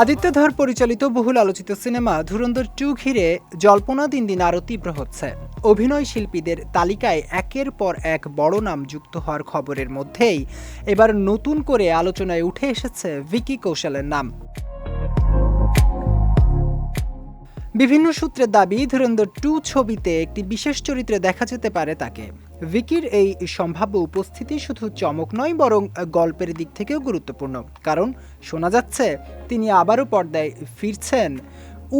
আদিত্য ধর পরিচালিত বহুল আলোচিত সিনেমা ধুরন্ধর 2 ঘিরে জল্পনা দিন দিন আরও তীব্র হচ্ছে। অভিনয় শিল্পীদের তালিকায় একের পর এক বড় নাম যুক্ত হওয়ার খবরের মধ্যেই এবার নতুন করে আলোচনায় উঠে এসেছে ভিকি কৌশলের নাম। বিভিন্ন সূত্রের দাবি ধুরন্ধর 2 ছবিতে একটি বিশেষ চরিত্রে দেখা যেতে পারে তাকে। ভিকির এই সম্ভাব্য উপস্থিতি শুধু চমক নয়, বরং গল্পের দিক থেকেও গুরুত্বপূর্ণ, কারণ শোনা যাচ্ছে তিনি আবারও পর্দায় ফিরছেন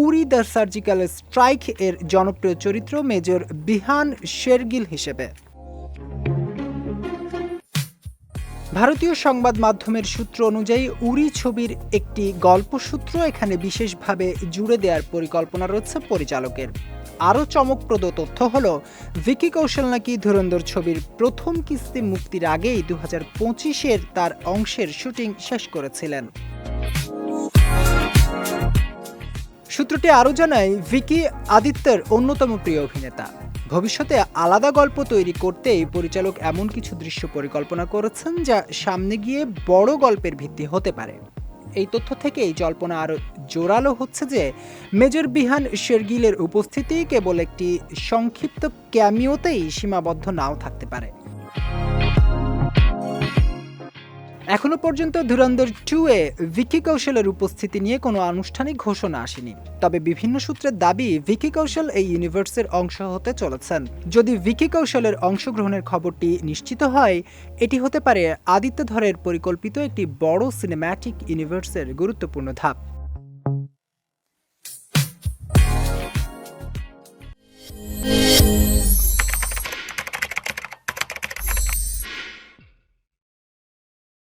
উরি দ্য সার্জিক্যাল স্ট্রাইক এর জনপ্রিয় চরিত্র মেজর বিহান শেরগিল হিসেবে। ভারতীয় সংবাদ মাধ্যমের সূত্র অনুযায়ী উরি ছবির একটি গল্পসূত্র এখানে বিশেষভাবে জুড়ে দেওয়ার পরিকল্পনা রয়েছে পরিচালকের। আরও চমকপ্রদ তথ্য হলো ভিকি কৌশল নাকি ধুরন্ধর ছবির প্রথম কিস্তি মুক্তির আগেই 2025-এর তার অংশের শুটিং শেষ করেছিলেন। সূত্রটি আরও জানায় ভিকি আদিত্যের অন্যতম প্রিয় অভিনেতা। ভবিষ্যতে আলাদা গল্প তৈরি করতেই পরিচালক এমন কিছু দৃশ্য পরিকল্পনা করেছেন যা সামনে গিয়ে বড় গল্পের ভিত্তি হতে পারে। এই তথ্য থেকেই জল্পনা আরও জোরালো হচ্ছে যে মেজর বিহান শেরগিলের উপস্থিতি কেবল একটি সংক্ষিপ্ত ক্যামিওতেই সীমাবদ্ধ নাও থাকতে পারে। এখনো পর্যন্ত ধুরন্ধর 2-এ ভিকি কৌশলের উপস্থিতি নিয়ে কোনো আনুষ্ঠানিক ঘোষণা আসেনি, তবে বিভিন্ন সূত্রের দাবি ভিকি কৌশল এই ইউনিভার্সের অংশ হতে চলেছেন। যদি ভিকি কৌশলের অংশগ্রহণের খবরটি নিশ্চিত হয়, এটি হতে পারে আদিত্য ধরের পরিকল্পিত একটি বড় সিনেম্যাটিক ইউনিভার্সের গুরুত্বপূর্ণ ধাপ।